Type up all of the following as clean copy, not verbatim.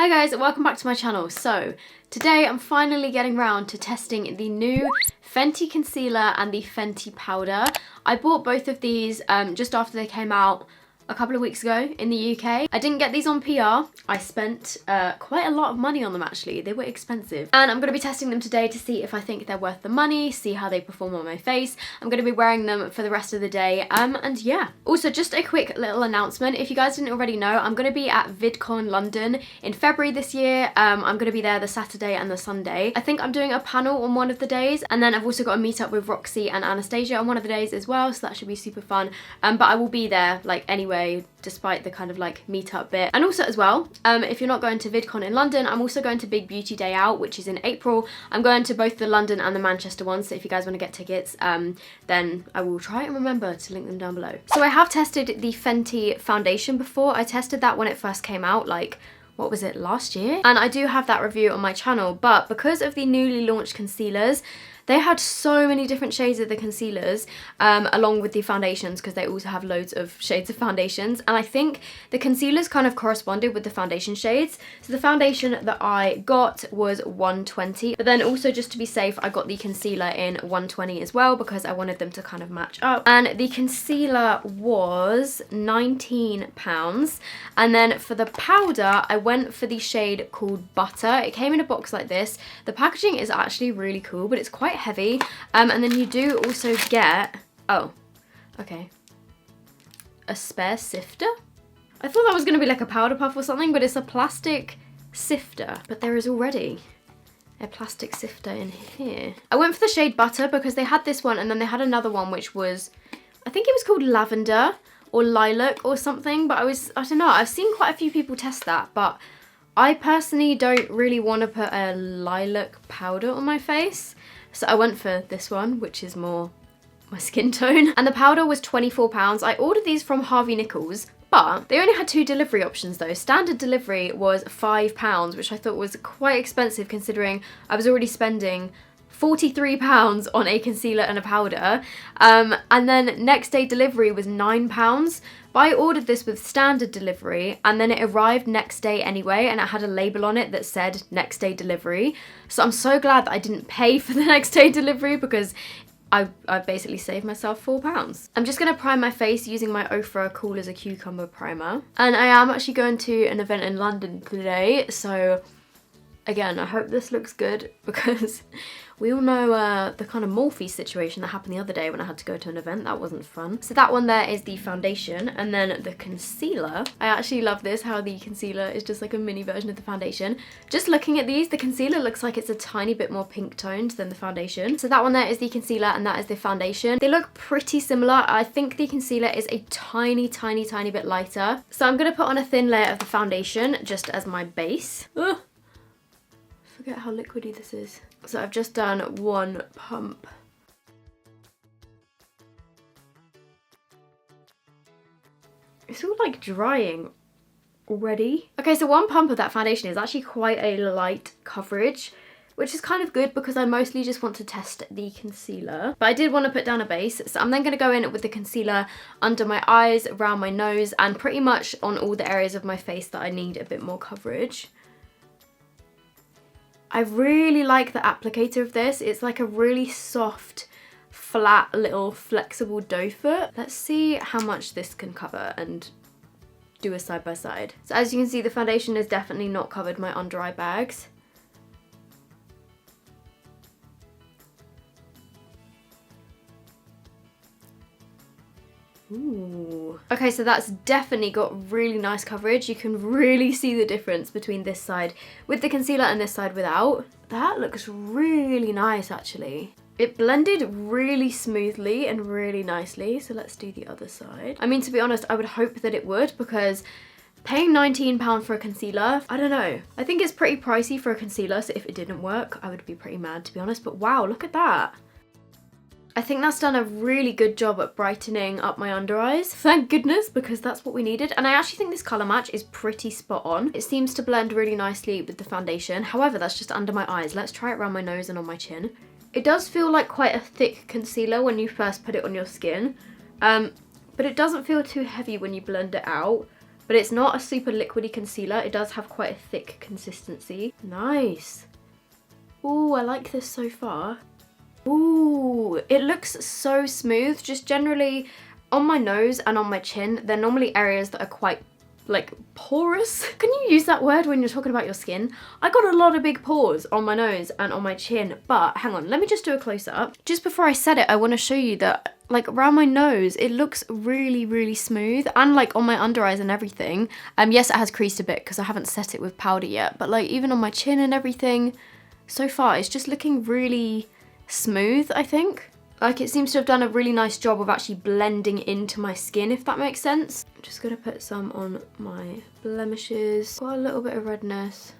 Hi guys, welcome back to my channel. So today I'm finally getting round to testing the new Fenty concealer and the Fenty powder. I bought both of these just after they came out a couple of weeks ago in the UK. I didn't get these on PR. I spent quite a lot of money on them actually. They were expensive. And I'm going to be testing them today to see if I think they're worth the money, see how they perform on my face. I'm going to be wearing them for the rest of the day. And yeah. Also, just a quick little announcement. If you guys didn't already know, I'm going to be at VidCon London in February this year. I'm going to be there the Saturday and the Sunday. I think I'm doing a panel on one of the days. And then I've also got a meet up with Roxy and Anastasia on one of the days as well. So that should be super fun. But I will be there like anyway, despite the kind of like meetup bit. And also as well, if you're not going to VidCon in London, I'm also going to Big Beauty Day Out, which is in April. I'm going to both the London and the Manchester ones, so if you guys want to get tickets, then I will try and remember to link them down below. So I have tested the Fenty foundation before. I tested that when it first came out, like, what was it, last year? And I do have that review on my channel, but because of the newly launched concealers, they had so many different shades of the concealers along with the foundations, because they also have loads of shades of foundations, and I think the concealers kind of corresponded with the foundation shades. So the foundation that I got was 120, but then also just to be safe I got the concealer in 120 as well because I wanted them to kind of match up. And the concealer was £19, and then for the powder I went for the shade called Butter. It came in a box like this. The packaging is actually really cool, but it's quite heavy, and then you do also get, oh, okay, a spare sifter. I thought that was going to be like a powder puff or something, but it's a plastic sifter. But there is already a plastic sifter in here. I went for the shade Butter because they had this one, and then they had another one which was, I think it was called Lavender or Lilac or something, but I don't know, I've seen quite a few people test that, but I personally don't really want to put a lilac powder on my face. So I went for this one, which is more my skin tone. And the powder was £24. I ordered these from Harvey Nichols, but they only had 2 delivery options though. Standard delivery was £5, which I thought was quite expensive considering I was already spending £43 on a concealer and a powder. And then next day delivery was £9. But I ordered this with standard delivery, and then it arrived next day anyway, and it had a label on it that said next day delivery. So I'm so glad that I didn't pay for the next day delivery because I basically saved myself £4. I'm just going to prime my face using my Ofra Cool as a Cucumber primer. And I am actually going to an event in London today, so again, I hope this looks good because we all know the kind of Morphe situation that happened the other day when I had to go to an event. That wasn't fun. So that one there is the foundation, and then the concealer. I actually love this, how the concealer is just like a mini version of the foundation. Just looking at these, the concealer looks like it's a tiny bit more pink toned than the foundation. So that one there is the concealer and that is the foundation. They look pretty similar. I think the concealer is a tiny bit lighter. So I'm going to put on a thin layer of the foundation just as my base. Ugh. Forget how liquidy this is. So I've just done one pump. It's all like drying already. Okay, so one pump of that foundation is actually quite a light coverage, which is kind of good because I mostly just want to test the concealer. But I did want to put down a base, so I'm then going to go in with the concealer under my eyes, around my nose, and pretty much on all the areas of my face that I need a bit more coverage. I really like the applicator of this. It's like a really soft, flat, little flexible doe foot. Let's see how much this can cover and do a side by side. So as you can see, the foundation has definitely not covered my under eye bags. Ooh. Okay, so that's definitely got really nice coverage. You can really see the difference between this side with the concealer and this side without. That looks really nice actually. It blended really smoothly and really nicely. So let's do the other side. I mean, to be honest, I would hope that it would, because paying £19 for a concealer, I don't know. I think it's pretty pricey for a concealer, so if it didn't work, I would be pretty mad, to be honest. But wow, look at that. I think that's done a really good job at brightening up my under eyes. Thank goodness, because that's what we needed. And I actually think this colour match is pretty spot on. It seems to blend really nicely with the foundation. However, that's just under my eyes. Let's try it around my nose and on my chin. It does feel like quite a thick concealer when you first put it on your skin. But it doesn't feel too heavy when you blend it out. but it's not a super liquidy concealer. It does have quite a thick consistency. Nice. Ooh, I like this so far. Ooh, it looks so smooth. Just generally on my nose and on my chin, they're normally areas that are quite like porous. Can you use that word when you're talking about your skin? I got a lot of big pores on my nose and on my chin, but hang on, let me just do a close up. Just before I set it, I want to show you that like around my nose, it looks really, really smooth, and like on my under eyes and everything. Yes, it has creased a bit because I haven't set it with powder yet, but like even on my chin and everything, so far it's just looking really smooth, I think. Like it seems to have done a really nice job of actually blending into my skin, if that makes sense. I'm just gonna put some on my blemishes. Got a little bit of redness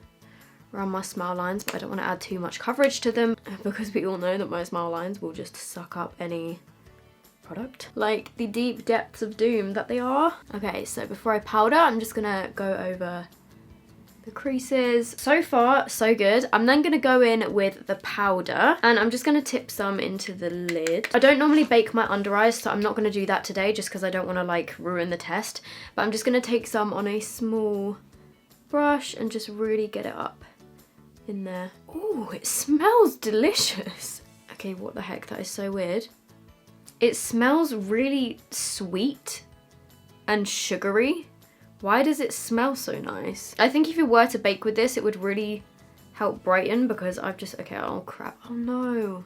around my smile lines, but I don't want to add too much coverage to them because we all know that my smile lines will just suck up any product. Like the deep depths of doom that they are. Okay, so before I powder, I'm just gonna go over the creases. So far, so good. I'm then gonna go in with the powder, and I'm just gonna tip some into the lid. I don't normally bake my under eyes, so I'm not gonna do that today just because I don't want to like ruin the test, but I'm just gonna take some on a small brush and just really get it up in there. Ooh, it smells delicious. Okay, what the heck, that is so weird. It smells really sweet and sugary. Why does it smell so nice? I think if you were to bake with this, it would really help brighten, because I've just, okay, oh crap, oh no.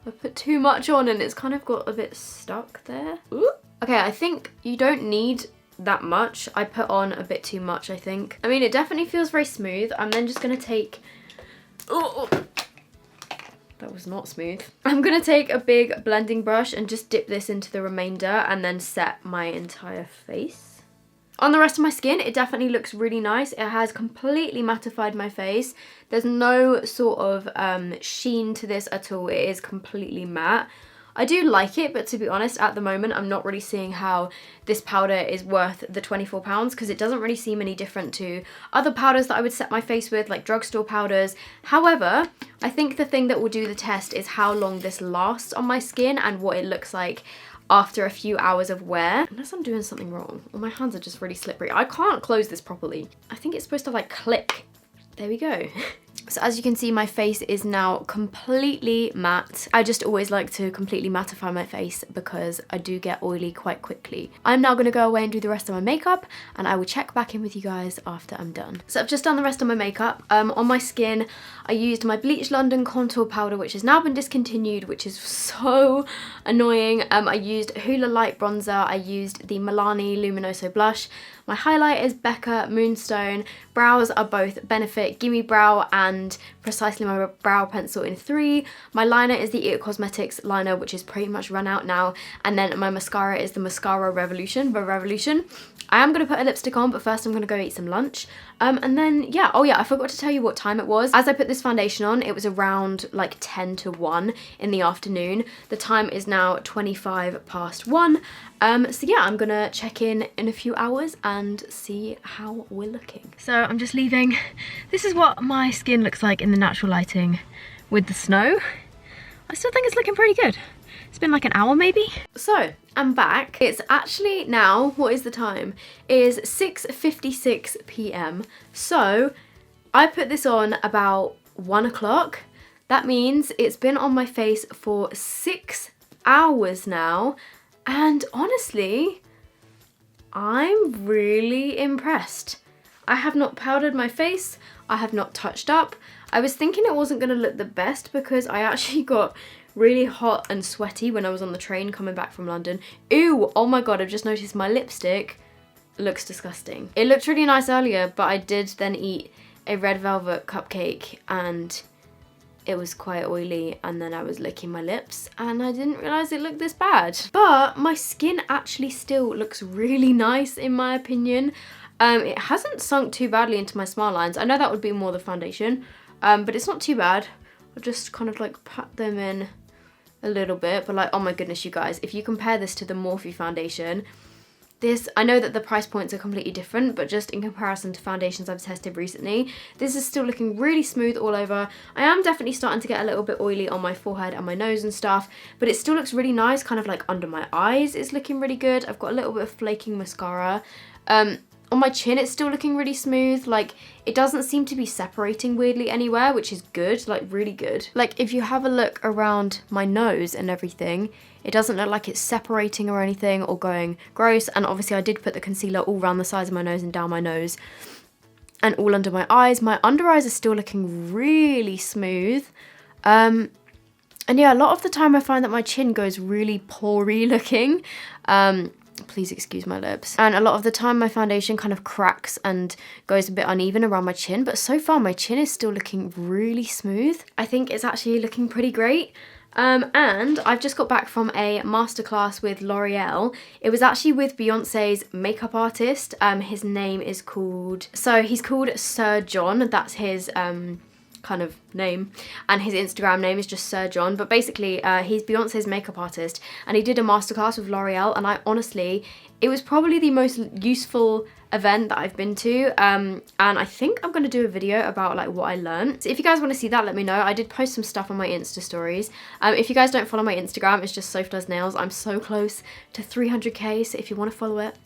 I put too much on and it's kind of got a bit stuck there. Ooh. Okay, I think you don't need that much. I put on a bit too much, I think. I mean, it definitely feels very smooth. I'm then just gonna take, oh, that was not smooth. I'm gonna take a big blending brush and just dip this into the remainder and then set my entire face. On the rest of my skin, it definitely looks really nice. It has completely mattified my face. There's no sort of sheen to this at all. It is completely matte. I do like it, but to be honest, at the moment, I'm not really seeing how this powder is worth the £24 because it doesn't really seem any different to other powders that I would set my face with, like drugstore powders. However, I think the thing that will do the test is how long this lasts on my skin and what it looks like after a few hours of wear. Unless I'm doing something wrong, or my hands are just really slippery. I can't close this properly. I think it's supposed to like click. There we go. So as you can see, my face is now completely matte. I just always like to completely mattify my face because I do get oily quite quickly. I'm now gonna go away and do the rest of my makeup, and I will check back in with you guys after I'm done. So I've just done the rest of my makeup. On my skin, I used my Bleach London contour powder, which has now been discontinued, which is so annoying. I used Hoola Light Bronzer. I used the Milani Luminoso Blush. My highlight is Becca Moonstone. Brows are both Benefit Gimme Brow and Precisely My Brow Pencil in 3. My liner is the It Cosmetics liner, which is pretty much run out now. And then my mascara is the Mascara Revolution by Revolution. I am going to put a lipstick on, but first I'm going to go eat some lunch. And then, yeah, oh yeah, I forgot to tell you what time it was. As I put this foundation on, it was around like 10 to 1 in the afternoon. The time is now 25 past 1. So yeah, I'm going to check in a few hours and see how we're looking. So I'm just leaving. This is what my skin looks like in the natural lighting with the snow. I still think it's looking pretty good. It's been like an hour maybe. So I'm back. It's actually now, what is the time? It is 6:56 p.m. So I put this on about 1 o'clock. That means it's been on my face for 6 hours now. And honestly, I'm really impressed. I have not powdered my face. I have not touched up. I was thinking it wasn't going to look the best because I actually got really hot and sweaty when I was on the train coming back from London. Ew, oh my god, I've just noticed my lipstick looks disgusting. It looked really nice earlier, but I did then eat a red velvet cupcake and it was quite oily, and then I was licking my lips and I didn't realise it looked this bad. But my skin actually still looks really nice in my opinion. It hasn't sunk too badly into my smile lines. I know that would be more the foundation, but it's not too bad. I'll just kind of like pat them in a little bit, but like, oh my goodness, you guys, if you compare this to the Morphe foundation, this, I know that the price points are completely different, but just in comparison to foundations I've tested recently, this is still looking really smooth all over. I am definitely starting to get a little bit oily on my forehead and my nose and stuff, but it still looks really nice, kind of like under my eyes it's looking really good. I've got a little bit of flaking mascara. On my chin, it's still looking really smooth. Like, it doesn't seem to be separating weirdly anywhere, which is good, like really good. Like, if you have a look around my nose and everything, it doesn't look like it's separating or anything or going gross. And obviously I did put the concealer all around the sides of my nose and down my nose and all under my eyes. My under eyes are still looking really smooth. And yeah, a lot of the time I find that my chin goes really pory looking. Please excuse my lips. And a lot of the time my foundation kind of cracks and goes a bit uneven around my chin, but so far my chin is still looking really smooth. I think it's actually looking pretty great. And I've just got back from a masterclass with L'Oreal. It was actually with Beyonce's makeup artist. His name is called, so he's called Sir John. That's his kind of name, and his Instagram name is just Sir John, but basically he's Beyonce's makeup artist, and he did a masterclass with L'Oreal, and I honestly, it was probably the most useful event that I've been to, and I think I'm gonna do a video about like what I learned. So if you guys want to see that, let me know. I did post some stuff on my Insta stories. If you guys don't follow my Instagram, it's just sophdoesnails. I'm so close to 300k, so if you want to follow it,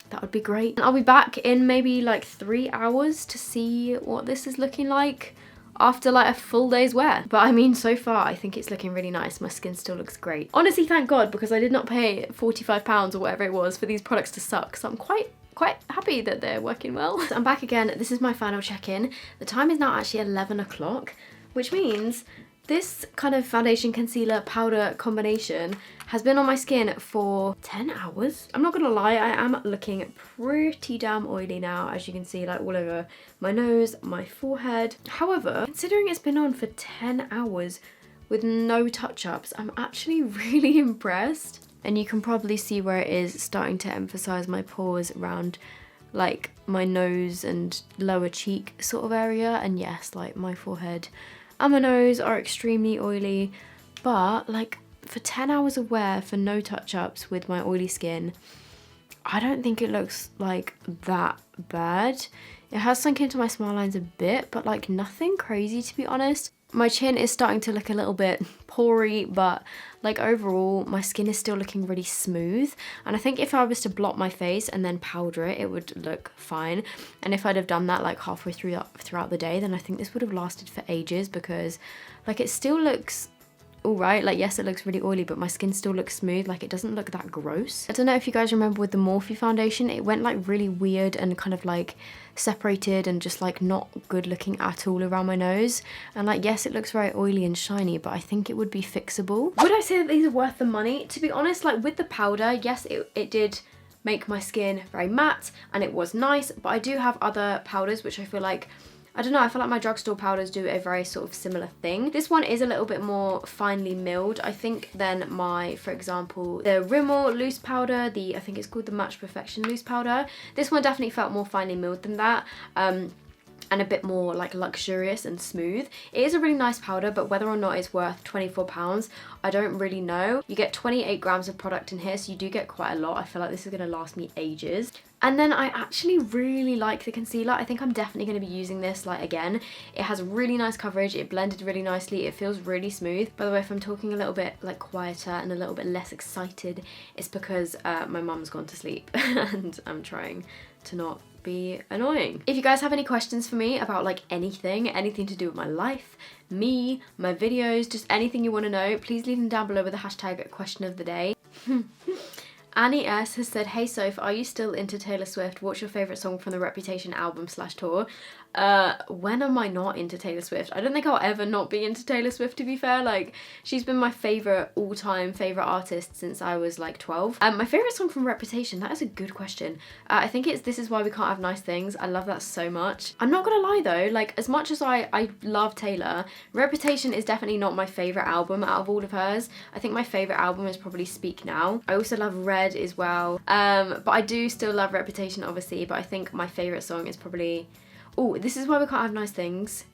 that would be great. And I'll be back in maybe like 3 hours to see what this is looking like after like a full day's wear. But I mean, so far I think it's looking really nice. My skin still looks great. Honestly, thank God, because I did not pay £45 or whatever it was for these products to suck. So I'm quite happy that they're working well. So I'm back again. This is my final check-in. The time is now actually 11 o'clock, which means this kind of foundation, concealer, powder combination has been on my skin for 10 hours. I'm not gonna lie, I am looking pretty damn oily now, as you can see, like all over my nose, my forehead. However, considering it's been on for 10 hours with no touch-ups, I'm actually really impressed. And you can probably see where it is starting to emphasize my pores around like my nose and lower cheek sort of area. And yes, like my forehead and my nose are extremely oily, but like for 10 hours of wear for no touch-ups with my oily skin, I don't think it looks like that bad. It has sunk into my smile lines a bit, but like nothing crazy, to be honest. My chin is starting to look a little bit pory, but like overall my skin is still looking really smooth. And I think if I was to blot my face and then powder it, it would look fine. And if I'd have done that like halfway throughout the day, then I think this would have lasted for ages, because like it still looks all right. Like, yes, it looks really oily, but my skin still looks smooth. Like, it doesn't look that gross. I don't know if you guys remember with the Morphe foundation, it went like really weird and kind of like separated and just like not good looking at all around my nose. And like, yes, it looks very oily and shiny, but I think it would be fixable. Would I say that these are worth the money? To be honest, like with the powder, yes, it did make my skin very matte and it was nice, but I do have other powders which I feel like, I don't know, I feel like my drugstore powders do a very sort of similar thing. This one is a little bit more finely milled, I think, than my, for example, the Rimmel loose powder, I think it's called the Match Perfection loose powder. This one definitely felt more finely milled than that. And a bit more like luxurious and smooth. It is a really nice powder, but whether or not it's worth £24, I don't really know. You get 28 grams of product in here, so you do get quite a lot. I feel like this is gonna last me ages. And then I actually really like the concealer. I think I'm definitely gonna be using this like again. It has really nice coverage, it blended really nicely, it feels really smooth. By the way, if I'm talking a little bit like quieter and a little bit less excited, it's because my mum's gone to sleep and I'm trying to not be annoying. If you guys have any questions for me about like anything to do with my life, me, my videos, just anything you want to know, please leave them down below with the hashtag question of the day. Annie S has said, hey Soph, are you still into Taylor Swift? What's your favourite song from the Reputation album / tour? When am I not into Taylor Swift? I don't think I'll ever not be into Taylor Swift, to be fair. Like, she's been my favourite, all-time favourite artist since I was like 12. My favourite song from Reputation, that is a good question. I think it's This Is Why We Can't Have Nice Things. I love that so much. I'm not gonna lie though, like as much as I love Taylor, Reputation is definitely not my favourite album out of all of hers. I think my favourite album is probably Speak Now. I also love Red as well. But I do still love Reputation, obviously, but I think my favourite song is probably, oh, This Is Why We Can't Have Nice Things.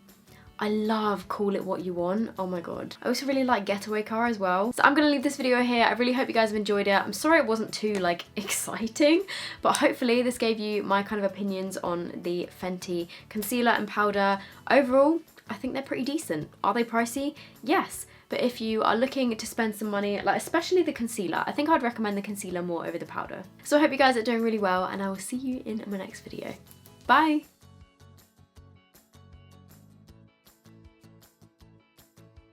I love Call It What You Want. Oh my god. I also really like Getaway Car as well. So I'm gonna leave this video here. I really hope you guys have enjoyed it. I'm sorry it wasn't too like exciting, but hopefully this gave you my kind of opinions on the Fenty concealer and powder. Overall, I think they're pretty decent. Are they pricey? Yes. but if you are looking to spend some money, like especially the concealer, I think I'd recommend the concealer more over the powder. So I hope you guys are doing really well, and I will see you in my next video. Bye!